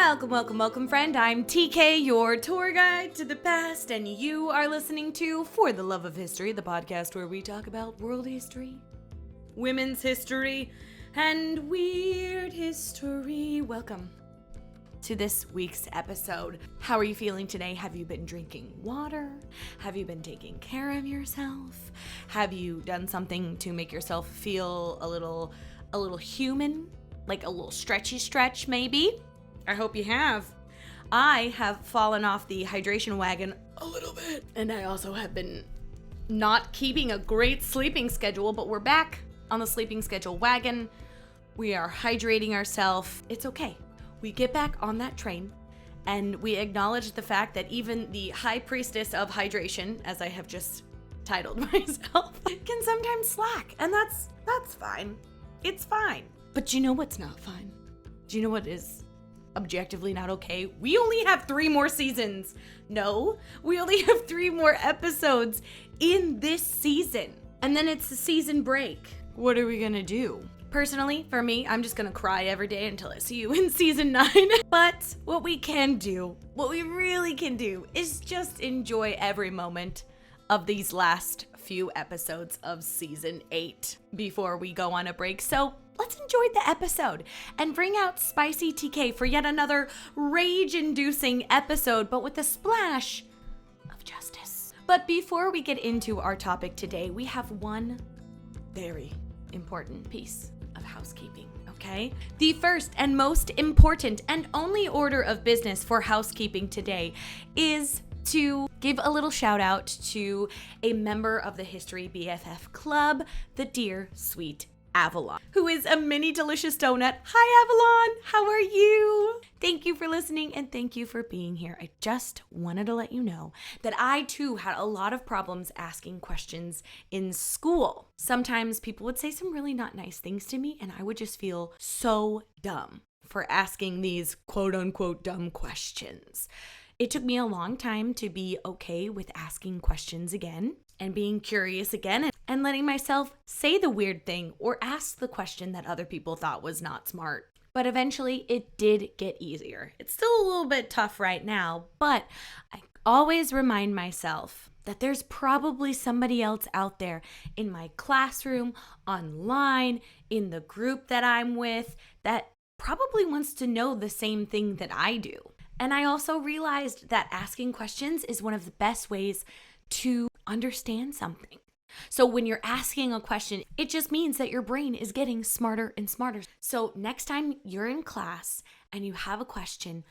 Welcome, friend. I'm TK, your tour guide to the past, and you are listening to For the Love of History, the podcast where we talk about world history, women's history, and weird history. Welcome to this week's episode. How are you feeling today? Have you been drinking water? Have you been taking care of yourself? Have you done something to make yourself feel a little human? Like a little stretchy stretch, maybe? I hope you have. I have fallen off the hydration wagon a little bit, and I also have been not keeping a great sleeping schedule, but we're back on the sleeping schedule wagon. We are hydrating ourselves. It's okay. We get back on that train, and we acknowledge the fact that even the high priestess of hydration, as I have just titled myself, can sometimes slack, and that's fine. It's fine. But you know what's not fine? Do you know what is objectively not okay? We only have 3 more seasons. No, we only have 3 more episodes in this season. And then it's the season break. What are we gonna do? Personally, for me, I'm just gonna cry every day until I see you in season 9. But what we really can do is just enjoy every moment of these last few episodes of season 8 before we go on a break. So let's enjoy the episode and bring out Spicy TK for yet another rage-inducing episode, but with a splash of justice. But before we get into our topic today, we have one very important piece of housekeeping, okay? The first and most important and only order of business for housekeeping today is to give a little shout out to a member of the History BFF Club, the dear sweet Avalon, who is a mini delicious donut. Hi Avalon, how are you? Thank you for listening and thank you for being here. I just wanted to let you know that I too had a lot of problems asking questions in school. Sometimes people would say some really not nice things to me and I would just feel so dumb for asking these quote unquote dumb questions. It took me a long time to be okay with asking questions again and being curious again and letting myself say the weird thing or ask the question that other people thought was not smart. But eventually it did get easier. It's still a little bit tough right now, but I always remind myself that there's probably somebody else out there in my classroom, online, in the group that I'm with, that probably wants to know the same thing that I do. And I also realized that asking questions is one of the best ways to understand something. So when you're asking a question, it just means that your brain is getting smarter and smarter. So next time you're in class and you have a question,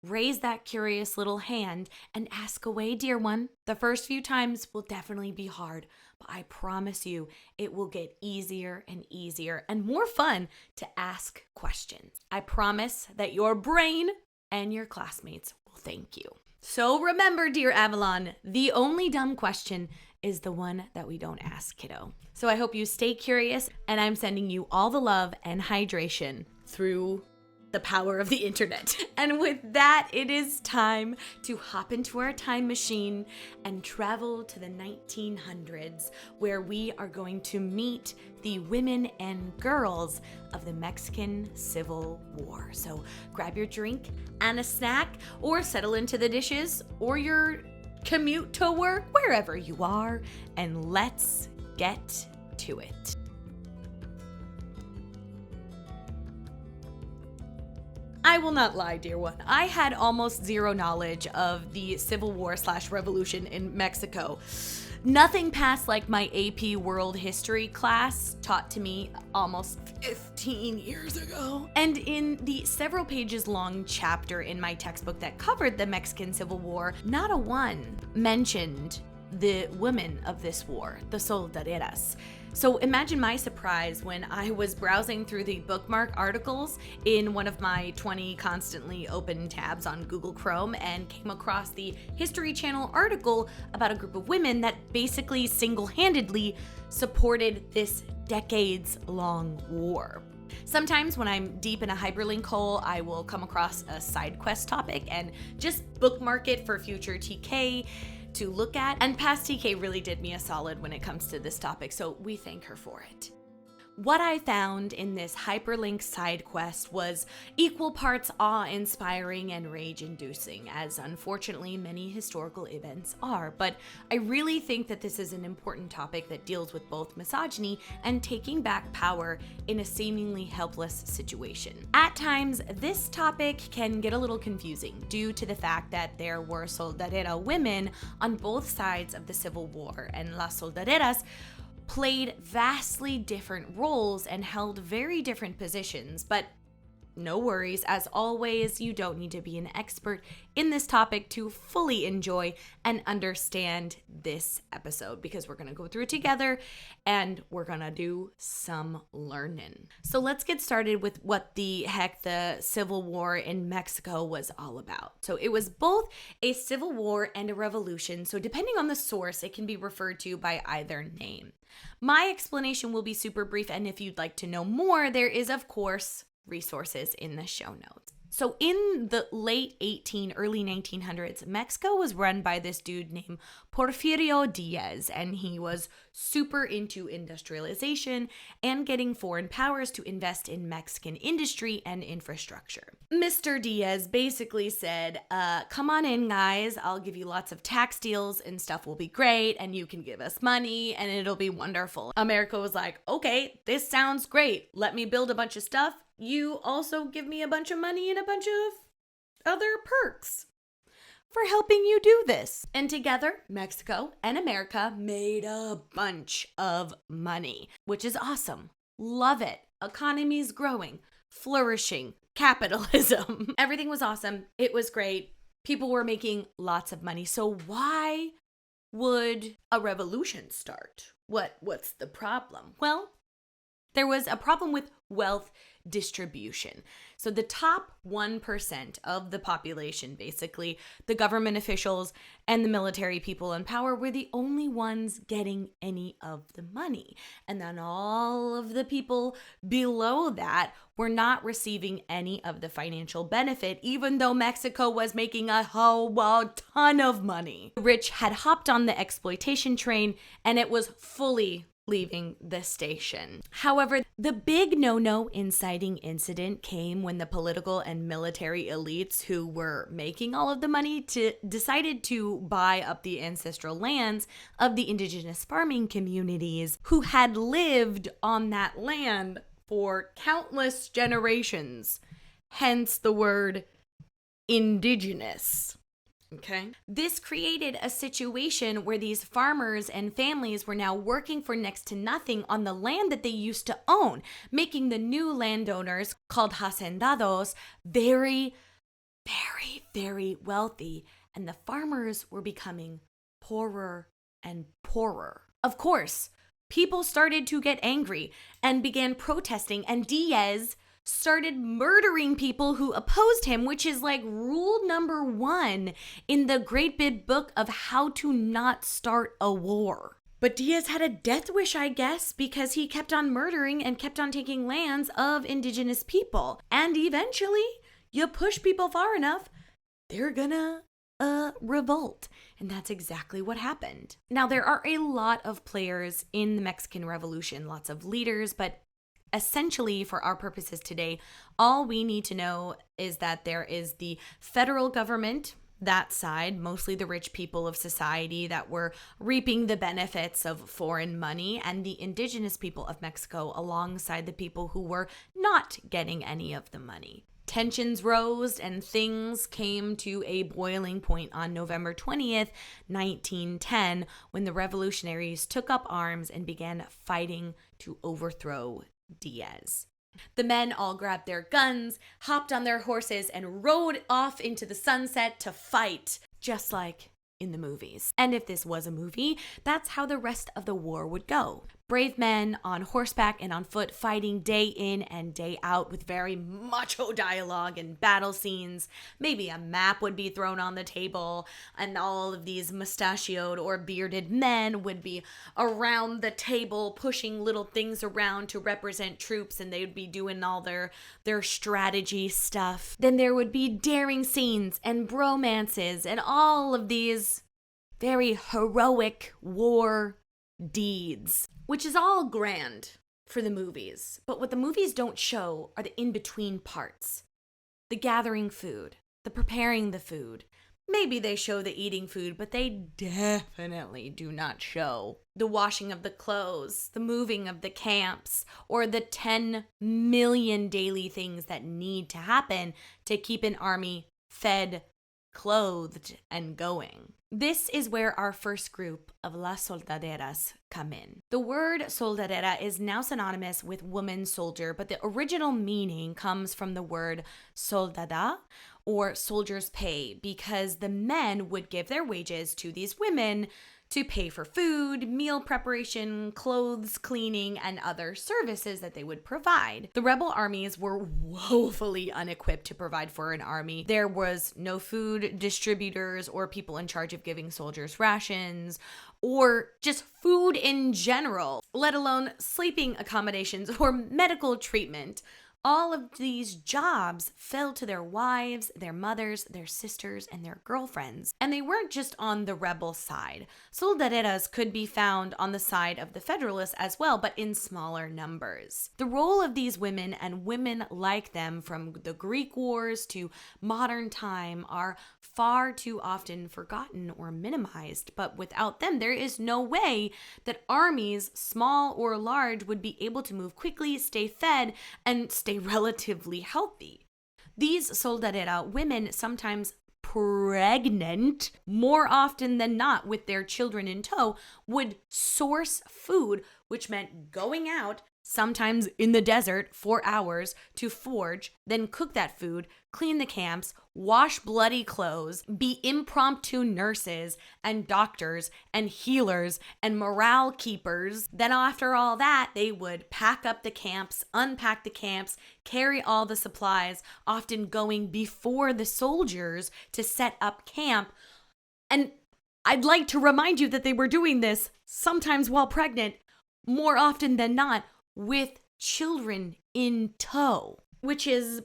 raise that curious little hand and ask away, dear one. The first few times will definitely be hard, but I promise you it will get easier and easier and more fun to ask questions. I promise that your brain and your classmates will thank you. So remember, dear Avalon, the only dumb question is the one that we don't ask, kiddo. So I hope you stay curious, and I'm sending you all the love and hydration through the power of the internet. And with that, it is time to hop into our time machine and travel to the 1900s, where we are going to meet the women and girls of the Mexican Civil War. So grab your drink and a snack, or settle into the dishes, or your commute to work, wherever you are, and let's get to it. I will not lie, dear one. I had almost zero knowledge of the Civil War / revolution in Mexico. Nothing past like my AP World History class taught to me almost 15 years ago. And in the several pages long chapter in my textbook that covered the Mexican Civil War, not a one mentioned the women of this war, the Soldaderas. So imagine my surprise when I was browsing through the bookmark articles in one of my 20 constantly open tabs on Google Chrome and came across the History Channel article about a group of women that basically single-handedly supported this decades-long war. Sometimes when I'm deep in a hyperlink hole, I will come across a side quest topic and just bookmark it for future TK to look at, and past TK really did me a solid when it comes to this topic, so we thank her for it. What I found in this hyperlink side quest was equal parts awe-inspiring and rage-inducing, as unfortunately many historical events are, but I really think that this is an important topic that deals with both misogyny and taking back power in a seemingly helpless situation. At times, this topic can get a little confusing due to the fact that there were soldadera women on both sides of the Civil War, and las soldaderas played vastly different roles and held very different positions, but no worries. As always, you don't need to be an expert in this topic to fully enjoy and understand this episode, because we're going to go through it together and we're going to do some learning. So let's get started with what the heck the Civil War in Mexico was all about. So it was both a civil war and a revolution. So depending on the source, it can be referred to by either name. My explanation will be super brief, and if you'd like to know more, there is, of course, resources in the show notes. So in the late early 1900s, Mexico was run by this dude named Porfirio Diaz, and he was super into industrialization and getting foreign powers to invest in Mexican industry and infrastructure. Mr. Diaz basically said, come on in, guys, I'll give you lots of tax deals and stuff will be great, and you can give us money and it'll be wonderful. America was like, okay, this sounds great. Let me build a bunch of stuff. You also give me a bunch of money and a bunch of other perks for helping you do this. And together, Mexico and America made a bunch of money, which is awesome. Love it. Economy's growing, flourishing, capitalism. Everything was awesome. It was great. People were making lots of money. So why would a revolution start? What's the problem? Well, there was a problem with wealth distribution. So the top 1% of the population, basically, the government officials and the military people in power, were the only ones getting any of the money. And then all of the people below that were not receiving any of the financial benefit, even though Mexico was making a whole ton of money. The rich had hopped on the exploitation train, and it was fully leaving the station. However, the big no-no inciting incident came when the political and military elites who were making all of the money decided to buy up the ancestral lands of the indigenous farming communities who had lived on that land for countless generations. Hence the word indigenous. Okay. This created a situation where these farmers and families were now working for next to nothing on the land that they used to own, making the new landowners, called hacendados, very, very, very wealthy, and the farmers were becoming poorer and poorer. Of course, people started to get angry and began protesting, and Diaz started murdering people who opposed him, which is like rule number 1 in the great big book of how to not start a war. But Diaz had a death wish, I guess, because he kept on murdering and kept on taking lands of indigenous people. And eventually, you push people far enough, they're gonna revolt. And that's exactly what happened. Now, there are a lot of players in the Mexican Revolution, lots of leaders, but essentially, for our purposes today, all we need to know is that there is the federal government, that side, mostly the rich people of society that were reaping the benefits of foreign money, and the indigenous people of Mexico alongside the people who were not getting any of the money. Tensions rose and things came to a boiling point on November 20th, 1910, when the revolutionaries took up arms and began fighting to overthrow Diaz. The men all grabbed their guns, hopped on their horses, and rode off into the sunset to fight, just like in the movies. And if this was a movie, that's how the rest of the war would go. Brave men on horseback and on foot fighting day in and day out with very macho dialogue and battle scenes. Maybe a map would be thrown on the table and all of these mustachioed or bearded men would be around the table pushing little things around to represent troops, and they'd be doing all their strategy stuff. Then there would be daring scenes and bromances and all of these very heroic war deeds, which is all grand. for the movies. But what the movies don't show are the in-between parts. The gathering food, the preparing the food. Maybe they show the eating food, but they definitely do not show the washing of the clothes, the moving of the camps, or the 10 million daily things that need to happen to keep an army fed, clothed, and going. This is where our first group of las soldaderas come in. The word soldadera is now synonymous with woman soldier, but the original meaning comes from the word soldada, or soldier's pay, because the men would give their wages to these women to pay for food, meal preparation, clothes, cleaning, and other services that they would provide. The rebel armies were woefully unequipped to provide for an army. There was no food distributors or people in charge of giving soldiers rations or just food in general, let alone sleeping accommodations or medical treatment. All of these jobs fell to their wives, their mothers, their sisters, and their girlfriends. And they weren't just on the rebel side. Soldaderas could be found on the side of the Federalists as well, but in smaller numbers. The role of these women and women like them from the Greek Wars to modern time are far too often forgotten or minimized. But without them, there is no way that armies, small or large, would be able to move quickly, stay fed, and stay relatively healthy. These soldadera women, sometimes pregnant, more often than not with their children in tow, would source food, which meant going out, sometimes in the desert, for hours to forage, then cook that food, clean the camps, wash bloody clothes, be impromptu nurses and doctors and healers and morale keepers. Then after all that, they would pack up the camps, unpack the camps, carry all the supplies, often going before the soldiers to set up camp. And I'd like to remind you that they were doing this sometimes while pregnant, more often than not, with children in tow, which is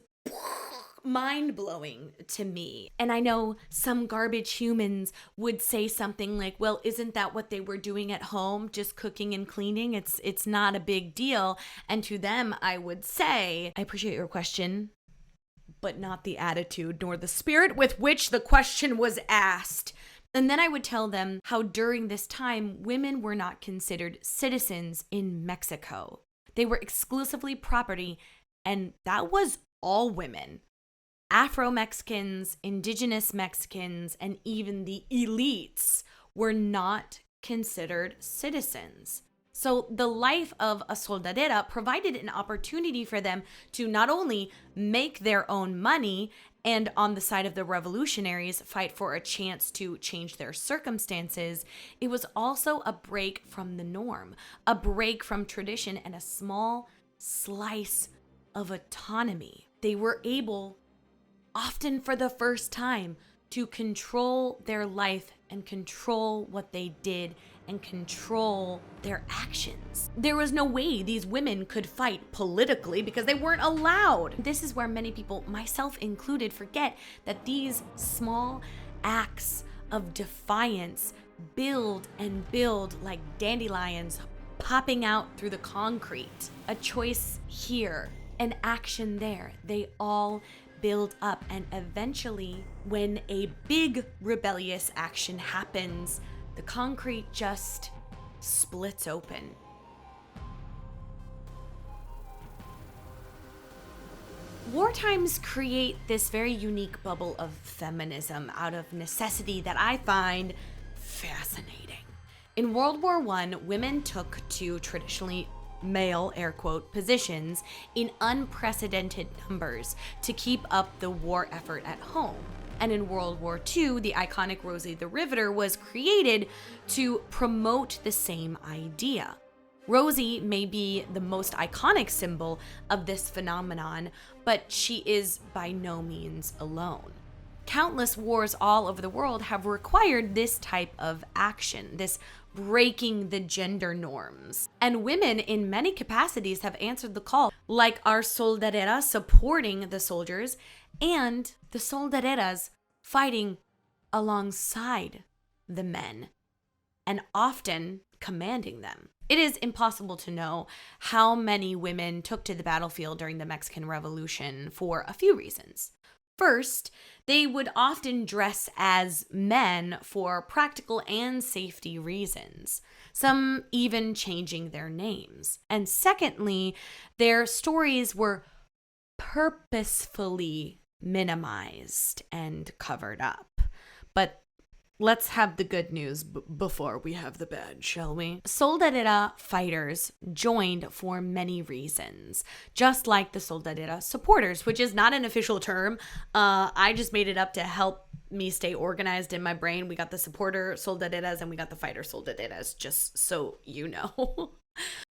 mind-blowing to me. And I know some garbage humans would say something like, well, isn't that what they were doing at home, just cooking and cleaning? It's not a big deal. And to them, I would say, I appreciate your question, but not the attitude nor the spirit with which the question was asked. And then I would tell them how during this time, women were not considered citizens in Mexico. They were exclusively property, and that was all women. Afro-Mexicans, indigenous Mexicans, and even the elites were not considered citizens. So the life of a soldadera provided an opportunity for them to not only make their own money and on the side of the revolutionaries fight for a chance to change their circumstances, it was also a break from the norm, a break from tradition, and a small slice of autonomy. They were able, often for the first time, to control their life and control what they did and control their actions. There was no way these women could fight politically because they weren't allowed. This is where many people, myself included, forget that these small acts of defiance build and build like dandelions popping out through the concrete. A choice here, an action there. They all build up, and eventually, when a big rebellious action happens, the concrete just splits open. War times create this very unique bubble of feminism out of necessity that I find fascinating. In World War I, women took to traditionally male, air quote, positions in unprecedented numbers to keep up the war effort at home. And in World War II, the iconic Rosie the Riveter was created to promote the same idea. Rosie may be the most iconic symbol of this phenomenon, but she is by no means alone. Countless wars all over the world have required this type of action, this breaking the gender norms. And women in many capacities have answered the call, like our soldaderas supporting the soldiers and the soldaderas fighting alongside the men and often commanding them. It is impossible to know how many women took to the battlefield during the Mexican Revolution for a few reasons. First, they would often dress as men for practical and safety reasons, some even changing their names. And secondly, their stories were purposefully minimized and covered up. But let's have the good news before we have the bad, shall we? Soldadera fighters joined for many reasons, just like the Soldadera supporters, which is not an official term. I just made it up to help me stay organized in my brain. We got the supporter Soldaderas and we got the fighter Soldaderas, just so you know.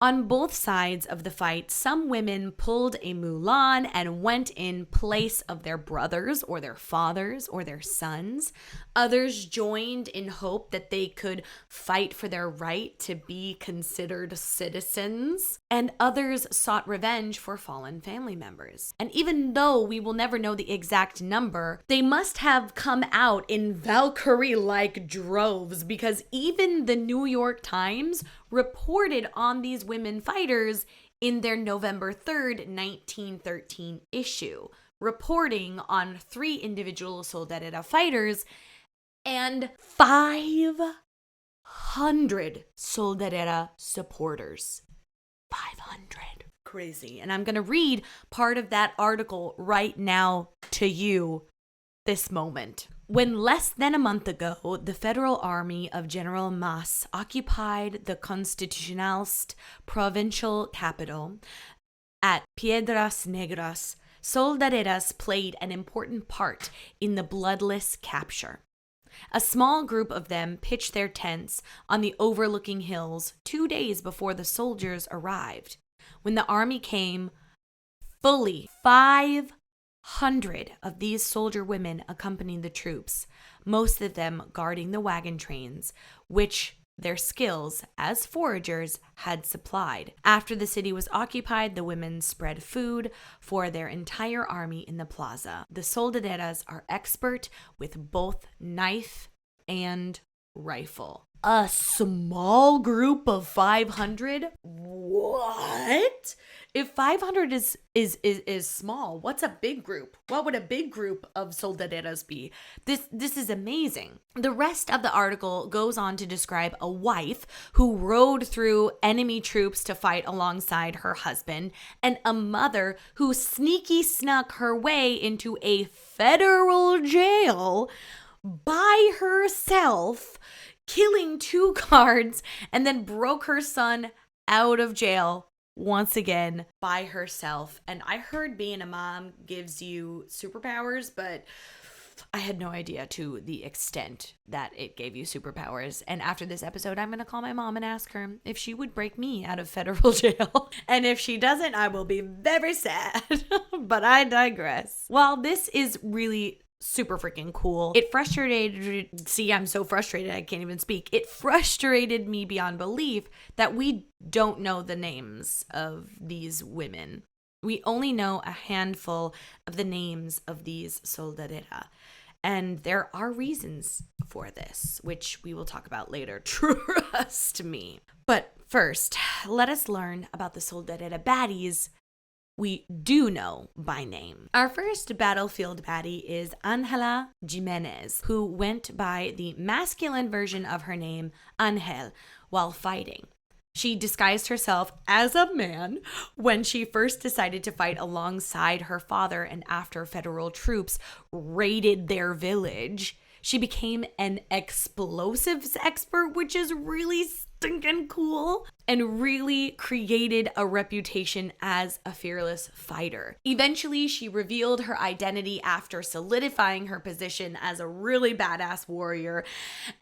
On both sides of the fight, some women pulled a Mulan and went in place of their brothers or their fathers or their sons. Others joined in hope that they could fight for their right to be considered citizens. And others sought revenge for fallen family members. And even though we will never know the exact number, they must have come out in Valkyrie-like droves, because even the New York Times reported on these women fighters in their November 3rd, 1913 issue, reporting on 3 individual Soldadera fighters and 500 Soldadera supporters. 500. Crazy. And I'm going to read part of that article right now to you this moment. When less than a month ago, the federal army of General Mas occupied the Constitucionalist provincial capital at Piedras Negras, Soldaderas played an important part in the bloodless capture. A small group of them pitched their tents on the overlooking hills 2 days before the soldiers arrived. When the army came, fully 500 of these soldier women accompanied the troops, most of them guarding the wagon trains, which their skills as foragers had supplied. After the city was occupied, the women spread food for their entire army in the plaza. The Soldaderas are expert with both knife and rifle. A small group of 500? What? If 500 is small, what's a big group? What would a big group of soldaderas be? This is amazing. The rest of the article goes on to describe a wife who rode through enemy troops to fight alongside her husband, and a mother who sneaky snuck her way into a federal jail by herself, killing 2 guards, and then broke her son out of jail once again by herself. And I heard being a mom gives you superpowers, but I had no idea to the extent that it gave you superpowers. And after this episode, I'm going to call my mom and ask her if she would break me out of federal jail. And if she doesn't, I will be very sad. But I digress. While this is really super freaking cool, I'm so frustrated I can't even speak. It frustrated me beyond belief that we don't know the names of these women. We only know a handful of the names of these soldadera. And there are reasons for this, which we will talk about later. Trust me. But first, let us learn about the soldadera baddies we do know by name. Our first battlefield baddie is Angela Jimenez, who went by the masculine version of her name, Angel, while fighting. She disguised herself as a man when she first decided to fight alongside her father, and after federal troops raided their village, she became an explosives expert, which is really stinking cool, and really created a reputation as a fearless fighter. Eventually, she revealed her identity after solidifying her position as a really badass warrior,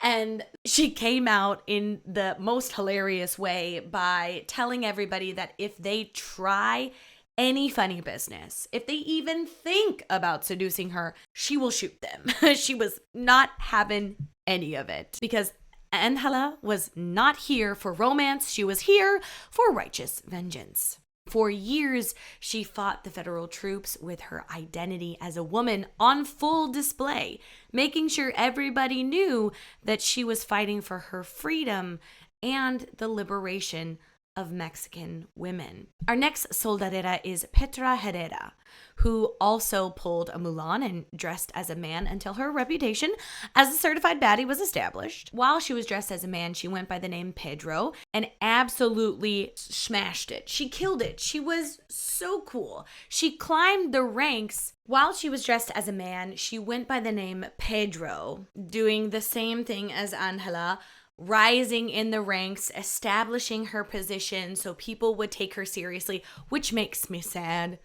and she came out in the most hilarious way by telling everybody that if they try any funny business, if they even think about seducing her, she will shoot them. She was not having any of it, because Angela was not here for romance. She was here for righteous vengeance. For years, she fought the federal troops with her identity as a woman on full display, making sure everybody knew that she was fighting for her freedom and the liberation of Mexican women. Our next soldadera is Petra Herrera, who also pulled a Mulan and dressed as a man until her reputation as a certified baddie was established. While she was dressed as a man, she went by the name Pedro and absolutely smashed it. She killed it. She was so cool. She climbed the ranks. While she was dressed as a man, she went by the name Pedro, doing the same thing as Angela, rising in the ranks, establishing her position so people would take her seriously, which makes me sad.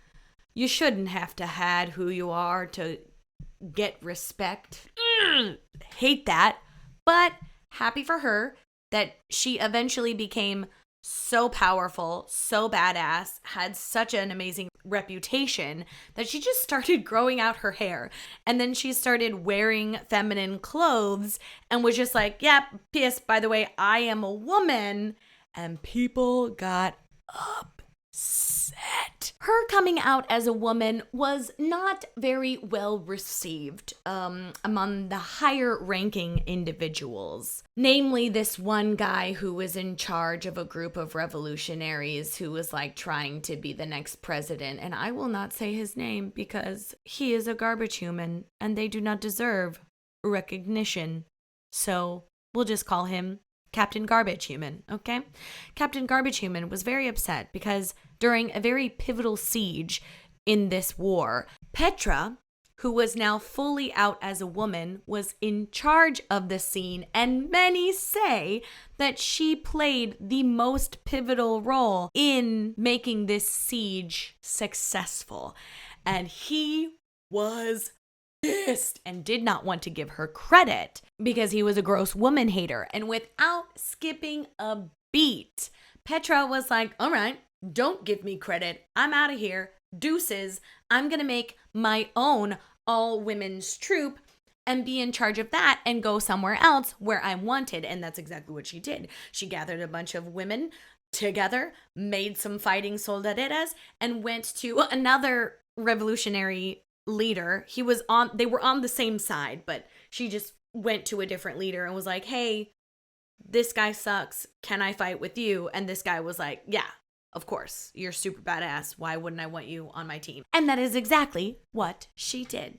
You shouldn't have to hide who you are to get respect. Hate that. But happy for her that she eventually became so powerful, so badass, had such an amazing reputation that she just started growing out her hair. And then she started wearing feminine clothes and was just like, yeah, P.S. by the way, I am a woman. And people got upset. Her coming out as a woman was not very well received among the higher ranking individuals. Namely, this one guy who was in charge of a group of revolutionaries who was like trying to be the next president. And I will not say his name because he is a garbage human and they do not deserve recognition. So we'll just call him Captain Garbage Human, okay? Captain Garbage Human was very upset because during a very pivotal siege in this war, Petra, who was now fully out as a woman, was in charge of the scene, and many say that she played the most pivotal role in making this siege successful. And he was pissed and did not want to give her credit because he was a gross woman hater. And without skipping a beat, Petra was like, all right, don't give me credit. I'm out of here. Deuces. I'm going to make my own all women's troop and be in charge of that and go somewhere else where I'm wanted. And that's exactly what she did. She gathered a bunch of women together, made some fighting soldaderas, and went to another revolutionary leader. They were on the same side, but she just went to a different leader and was like, hey, this guy sucks. Can I fight with you? And this guy was like, yeah, of course. You're super badass. Why wouldn't I want you on my team? And that is exactly what she did.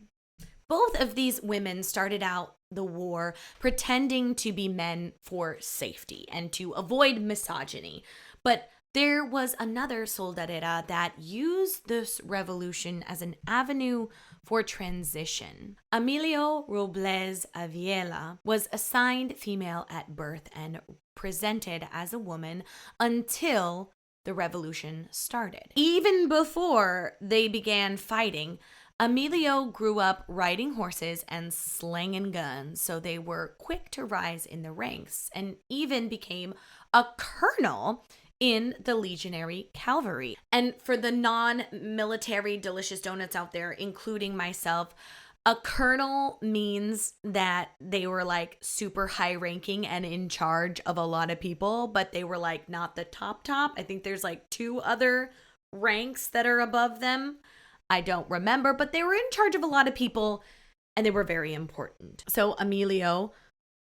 Both of these women started out the war pretending to be men for safety and to avoid misogyny. But there was another soldadera that used this revolution as an avenue for transition. Amelo Robles Aviela was assigned female at birth and presented as a woman until the revolution started. Even before they began fighting, Amelo grew up riding horses and slinging guns, so they were quick to rise in the ranks and even became a colonel in the Legionary Cavalry. And for the non-military delicious donuts out there, including myself, a colonel means that they were like super high ranking and in charge of a lot of people, but they were like not the top. I think there's like 2 other ranks that are above them. I don't remember, but they were in charge of a lot of people and they were very important. So Amelo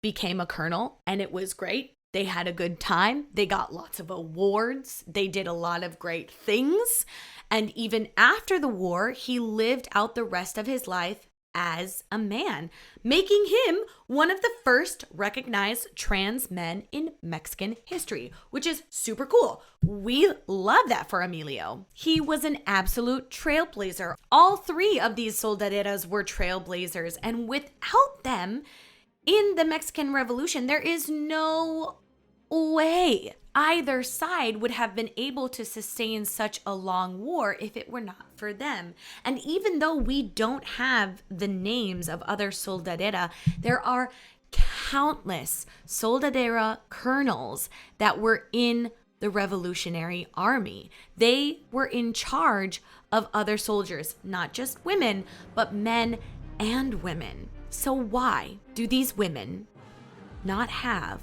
became a colonel and it was great. They had a good time. They got lots of awards. They did a lot of great things. And even after the war, he lived out the rest of his life as a man, making him one of the first recognized trans men in Mexican history, which is super cool. We love that for Amelo. He was an absolute trailblazer. All 3 of these soldaderas were trailblazers, and without them, in the Mexican Revolution, there is no way either side would have been able to sustain such a long war if it were not for them. And even though we don't have the names of other soldadera, there are countless soldadera colonels that were in the Revolutionary Army. They were in charge of other soldiers, not just women, but men and women. So why do these women not have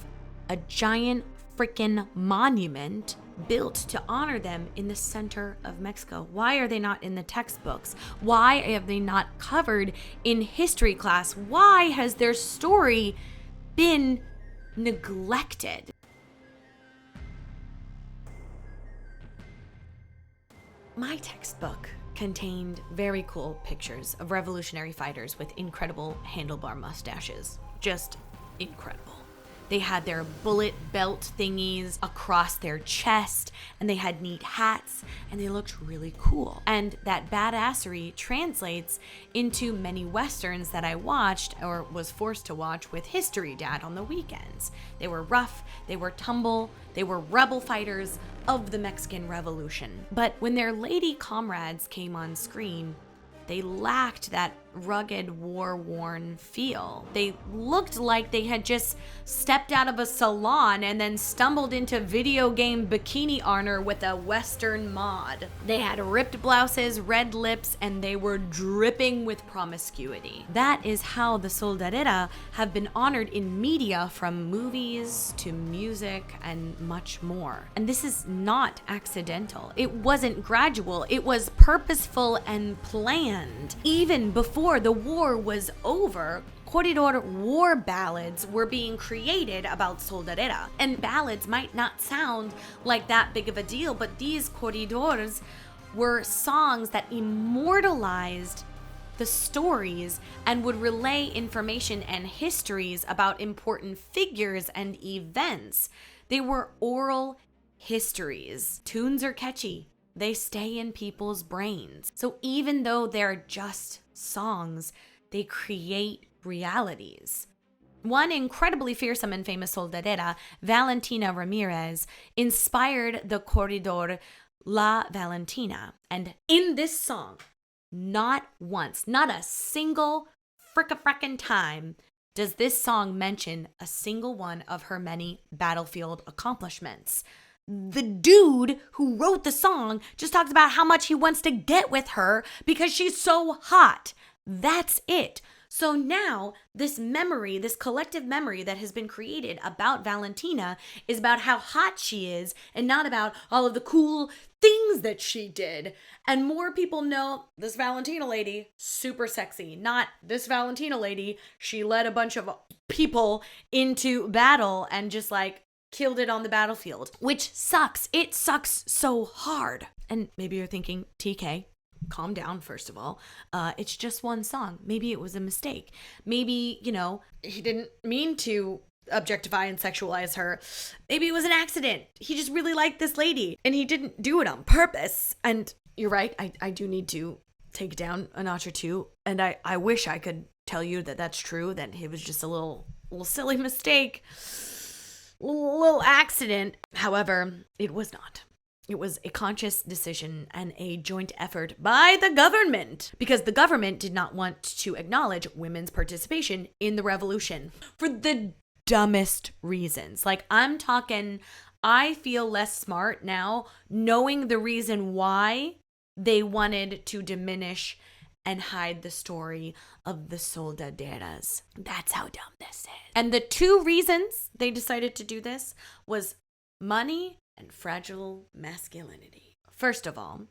a giant freaking monument built to honor them in the center of Mexico? Why are they not in the textbooks? Why have they not covered in history class? Why has their story been neglected? My textbook contained very cool pictures of revolutionary fighters with incredible handlebar mustaches. Just incredible. They had their bullet belt thingies across their chest, and they had neat hats, and they looked really cool. And that badassery translates into many westerns that I watched or was forced to watch with History Dad on the weekends. They were rough, they were tumble, they were rebel fighters of the Mexican Revolution. But when their lady comrades came on screen, they lacked that rugged, war-worn feel. They looked like they had just stepped out of a salon and then stumbled into video game bikini honor with a Western mod. They had ripped blouses, red lips, and they were dripping with promiscuity. That is how the Soldadera have been honored in media, from movies to music and much more. And this is not accidental. It wasn't gradual. It was purposeful and planned. Even before the war was over, corridor war ballads were being created about Soldadera. And ballads might not sound like that big of a deal, but these corridors were songs that immortalized the stories and would relay information and histories about important figures and events. They were oral histories. Tunes are catchy. They stay in people's brains. So even though they're just songs, they create realities. One incredibly fearsome and famous soldadera, Valentina Ramirez, inspired the corridor La Valentina. And in this song, not once, not a single frickin' time, does this song mention a single one of her many battlefield accomplishments. The dude who wrote the song just talks about how much he wants to get with her because she's so hot. That's it. So now this memory, this collective memory that has been created about Valentina is about how hot she is and not about all of the cool things that she did. And more people know this Valentina lady, super sexy. Not this Valentina lady, she led a bunch of people into battle and just like killed it on the battlefield, which sucks. It sucks so hard. And maybe you're thinking, TK, calm down, first of all. It's just one song. Maybe it was a mistake. Maybe, he didn't mean to objectify and sexualize her. Maybe it was an accident. He just really liked this lady and he didn't do it on purpose. And you're right. I do need to take it down a notch or two. And I wish I could tell you that that's true, that it was just a little silly mistake. Little accident. However, it was not. It was a conscious decision and a joint effort by the government, because the government did not want to acknowledge women's participation in the revolution for the dumbest reasons. Like, I'm talking, I feel less smart now knowing the reason why they wanted to diminish and hide the story of the Soldaderas. That's how dumb this is. And the two reasons they decided to do this was money and fragile masculinity. First of all,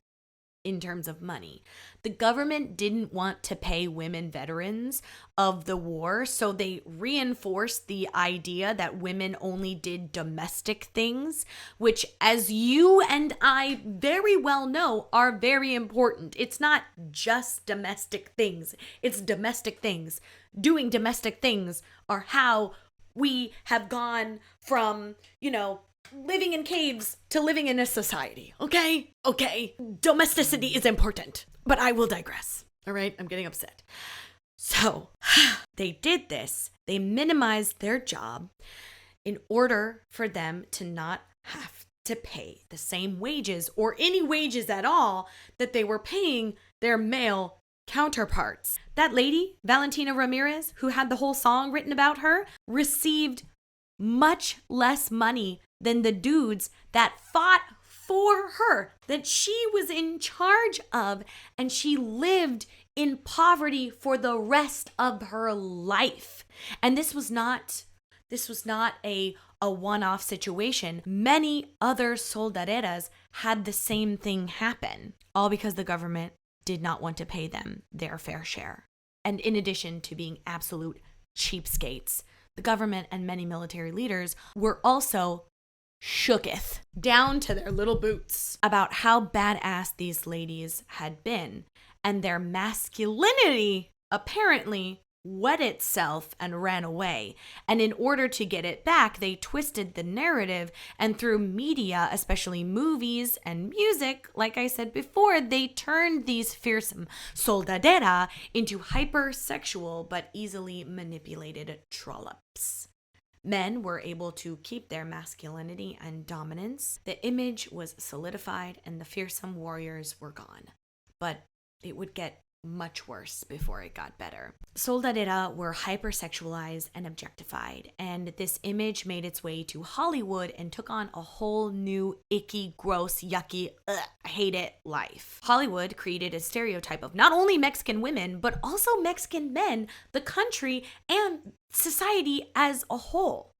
in terms of money, the government didn't want to pay women veterans of the war, so they reinforced the idea that women only did domestic things, which, as you and I very well know, are very important. It's not just domestic things, it's domestic things. Doing domestic things are how we have gone from, living in caves to living in a society. Okay? Domesticity is important, but I will digress. All right? I'm getting upset. So they did this. They minimized their job in order for them to not have to pay the same wages or any wages at all that they were paying their male counterparts. That lady, Valentina Ramirez, who had the whole song written about her, received much less money than the dudes that fought for her, that she was in charge of, and she lived in poverty for the rest of her life. And this was not a one-off situation. Many other soldaderas had the same thing happen, all because the government did not want to pay them their fair share. And in addition to being absolute cheapskates, the government and many military leaders were also shooketh down to their little boots about how badass these ladies had been, and their masculinity apparently wet itself and ran away. And in order to get it back, they twisted the narrative, and through media, especially movies and music, like I said before, they turned these fearsome soldadera into hypersexual but easily manipulated trollops. Men were able to keep their masculinity and dominance. The image was solidified and the fearsome warriors were gone. But it would get much worse before it got better. Soldadera were hypersexualized and objectified, and this image made its way to Hollywood and took on a whole new icky, gross, yucky, I hate it life. Hollywood created a stereotype of not only Mexican women, but also Mexican men, the country, and society as a whole.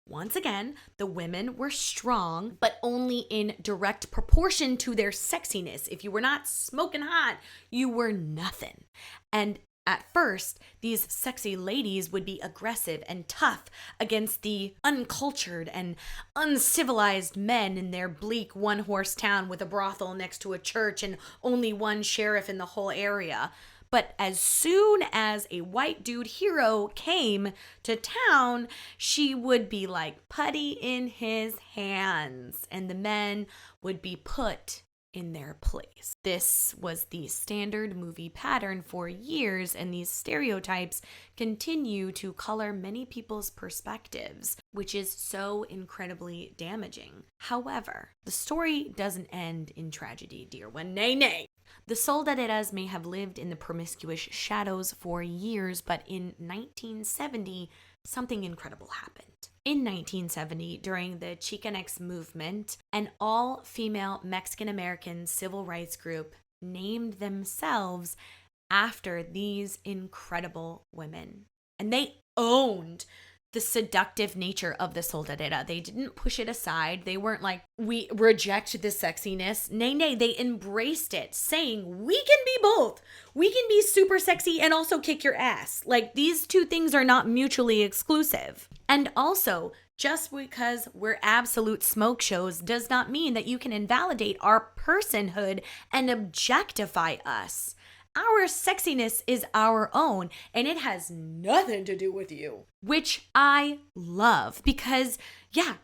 Once again, the women were strong, but only in direct proportion to their sexiness. If you were not smoking hot, you were nothing. And at first, these sexy ladies would be aggressive and tough against the uncultured and uncivilized men in their bleak one-horse town with a brothel next to a church and only one sheriff in the whole area. But as soon as a white dude hero came to town, she would be like putty in his hands, and the men would be put in their place. This was the standard movie pattern for years, and these stereotypes continue to color many people's perspectives, which is so incredibly damaging. However, the story doesn't end in tragedy, dear one. Nay, nay. The Soldaderas may have lived in the promiscuous shadows for years, but in 1970, something incredible happened. In 1970, during the Chicanx movement, an all-female Mexican-American civil rights group named themselves after these incredible women. And they owned the seductive nature of the soldadera. They didn't push it aside. They weren't like, we reject the sexiness. Nay, nay, they embraced it, saying, we can be both. We can be super sexy and also kick your ass. Like, these two things are not mutually exclusive. And also, just because we're absolute smoke shows does not mean that you can invalidate our personhood and objectify us. Our sexiness is our own, and it has nothing to do with you, which I love because, yeah,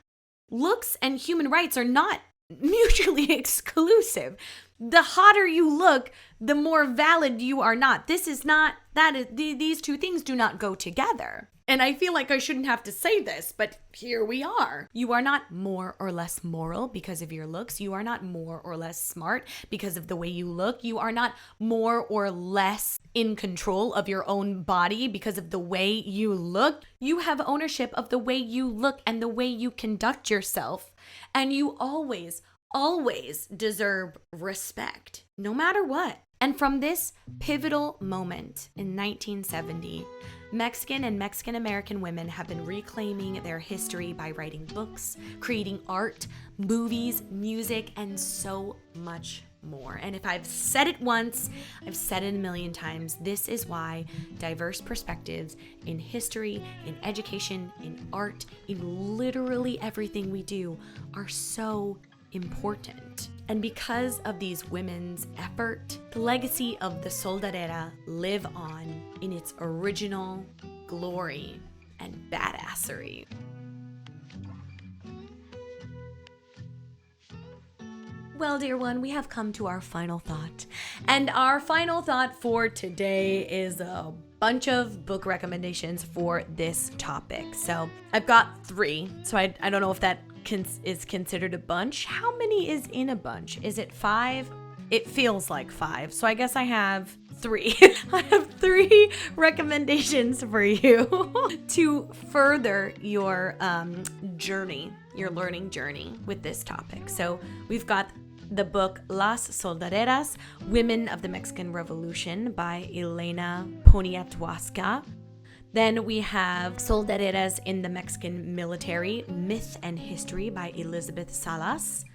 looks and human rights are not mutually exclusive. The hotter you look, the more valid you are not. This is not, that is, these two things do not go together. And I feel like I shouldn't have to say this, but here we are. You are not more or less moral because of your looks. You are not more or less smart because of the way you look. You are not more or less in control of your own body because of the way you look. You have ownership of the way you look and the way you conduct yourself. And you always deserve respect, no matter what. And from this pivotal moment in 1970, Mexican and Mexican-American women have been reclaiming their history by writing books, creating art, movies, music, and so much more. And if I've said it once, I've said it a million times. This is why diverse perspectives in history, in education, in art, in literally everything we do are so important. And because of these women's effort, the legacy of the Soldadera live on in its original glory and badassery. Well, dear one, we have come to our final thought. And our final thought for today is a bunch of book recommendations for this topic. So I've got 3. So I don't know if that is considered a bunch. How many is in a bunch? Is it 5? It feels like 5. So I guess I have 3. I have 3 recommendations for you to further your journey, your learning journey with this topic. So we've got the book Las Soldaderas, Women of the Mexican Revolution by Elena Poniatowska. Then we have Soldaderas in the Mexican Military, Myth and History by Elizabeth Salas.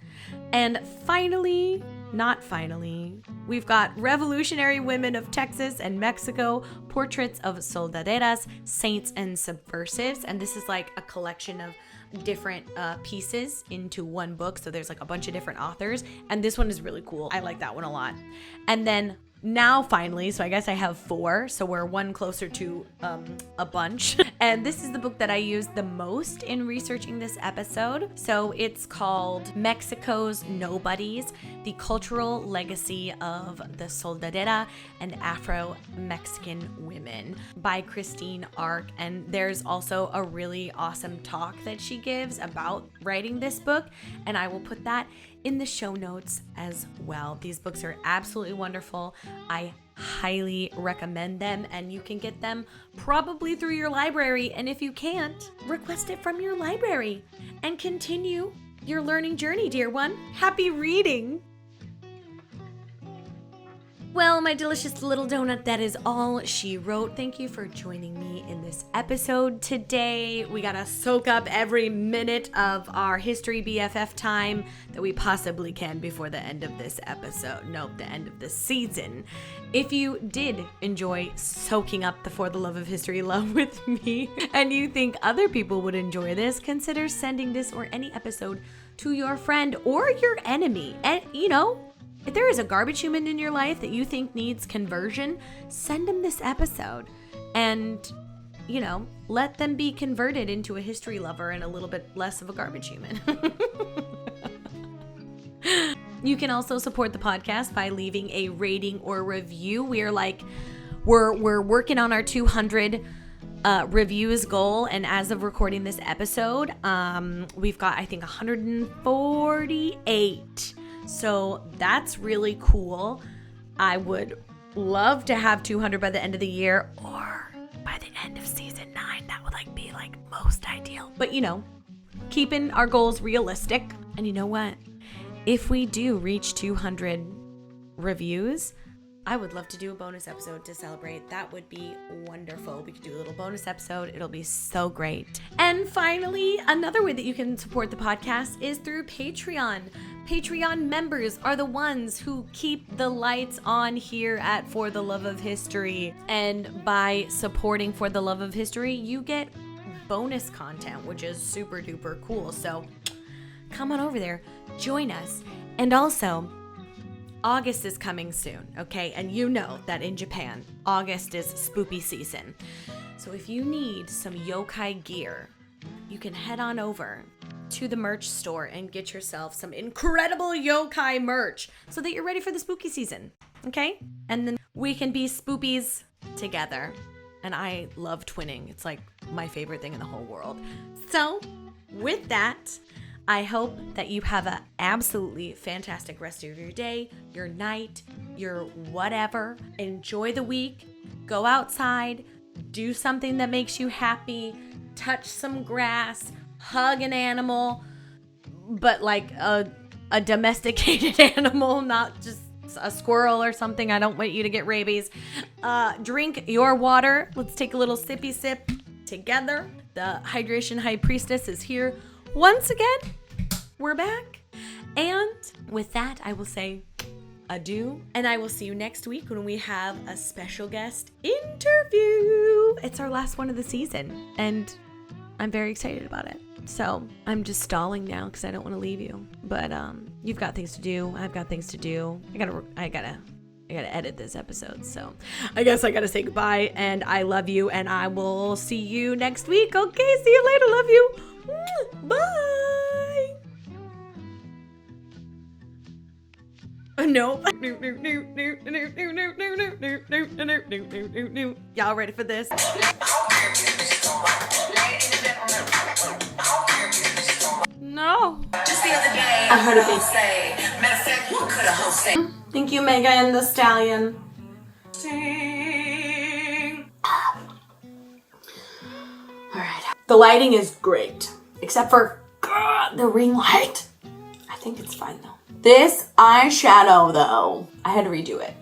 And finally, we've got Revolutionary Women of Texas and Mexico, Portraits of Soldaderas, Saints and Subversives. And this is like a collection of different pieces into one book. So there's like a bunch of different authors. And this one is really cool. I like that one a lot. And then now finally, so I guess I have 4, so we're one closer to a bunch. And this is the book that I used the most in researching this episode. So it's called Mexico's Nobodies, The Cultural Legacy of the Soldadera and Afro-Mexican Women by Christine Ark. And there's also a really awesome talk that she gives about writing this book, and I will put that in the show notes as well. These books are absolutely wonderful. I highly recommend them, and you can get them probably through your library. And if you can't, request it from your library and continue your learning journey, dear one. Happy reading! Well, my delicious little donut, that is all she wrote. Thank you for joining me in this episode today. We gotta soak up every minute of our History BFF time that we possibly can before the end of this episode. Nope, the end of this season. If you did enjoy soaking up the For the Love of History love with me, and you think other people would enjoy this, consider sending this or any episode to your friend or your enemy. And, you know, if there is a garbage human in your life that you think needs conversion, send them this episode and, you know, let them be converted into a history lover and a little bit less of a garbage human. You can also support the podcast by leaving a rating or review. We're working on our 200 reviews goal, and as of recording this episode, we've got, I think, 148. So that's really cool. I would love to have 200 by the end of the year, or by the end of season 9. That would be most ideal. But, you know, keeping our goals realistic. And you know what? If we do reach 200 reviews, I would love to do a bonus episode to celebrate. That would be wonderful. We could do a little bonus episode. It'll be so great. And finally, another way that you can support the podcast is through Patreon. Patreon members are the ones who keep the lights on here at For the Love of History. And by supporting For the Love of History, you get bonus content, which is super duper cool. So come on over there, join us. And also, August is coming soon, okay? And you know that in Japan, August is spoopy season. So if you need some yokai gear, you can head on over to the merch store and get yourself some incredible yokai merch so that you're ready for the spooky season, okay? And then we can be spoopies together. And I love twinning. It's like my favorite thing in the whole world. So with that, I hope that you have an absolutely fantastic rest of your day, your night, your whatever. Enjoy the week. Go outside. Do something that makes you happy. Touch some grass. Hug an animal. But like a domesticated animal, not just a squirrel or something. I don't want you to get rabies. Drink your water. Let's take a little sippy sip together. The Hydration High Priestess is here once again. We're back. And with that, I will say adieu. And I will see you next week when we have a special guest interview. It's our last one of the season, and I'm very excited about it. So I'm just stalling now because I don't want to leave you. But you've got things to do. I've got things to do. I gotta edit this episode. So I guess I gotta say goodbye, and I love you, and I will see you next week. Okay, see you later. Love you. Bye. Nope. Y'all ready for this? No. Just the other day, I heard a host say, matter of fact, what could a host say? Thank you, Megan the Stallion. Alright. The lighting is great, except for the ring light. I think it's fine though. This eyeshadow though, I had to redo it.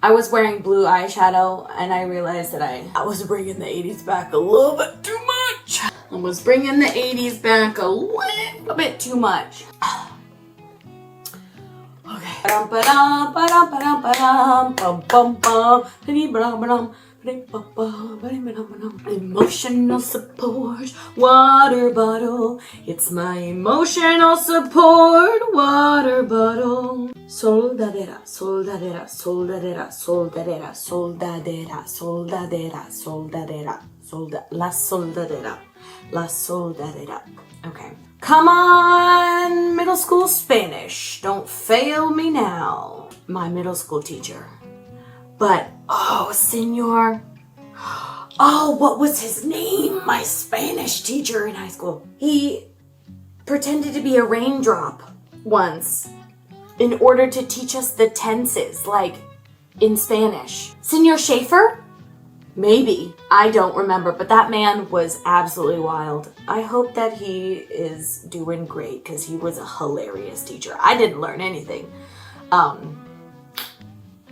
I was wearing blue eyeshadow and I realized that I was bringing the 80s back a little bit too much. I was bringing the 80s back a little bit too much. Okay. Emotional support water bottle. It's my emotional support water bottle. Soldadera, soldadera, soldadera, soldadera, soldadera, soldadera, soldadera, la soldadera, la soldadera. Okay. Come on, middle school Spanish. Don't fail me now. My middle school teacher. But, oh, senor. Oh, what was his name? My Spanish teacher in high school. He pretended to be a raindrop once in order to teach us the tenses, like in Spanish. Senor Schaefer? Maybe. I don't remember, but that man was absolutely wild. I hope that he is doing great because he was a hilarious teacher. I didn't learn anything.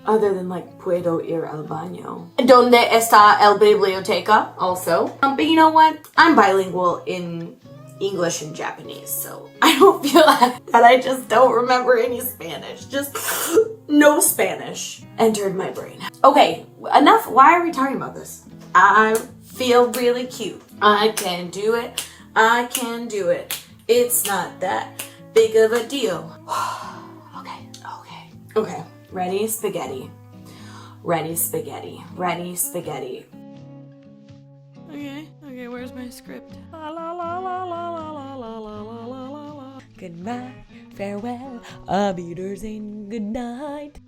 Other than like, puedo ir al baño. ¿Dónde está el biblioteca? Also. But you know what? I'm bilingual in English and Japanese, so I don't feel that I just don't remember any Spanish. Just no Spanish entered my brain. Okay, enough. Why are we talking about this? I feel really cute. I can do it. I can do it. It's not that big of a deal. Okay. Ready, spaghetti. Ready, spaghetti. Ready, spaghetti. Okay, where's my script? La la la la la la la la la la la la. Goodbye, farewell, auf Wiedersehen, good night.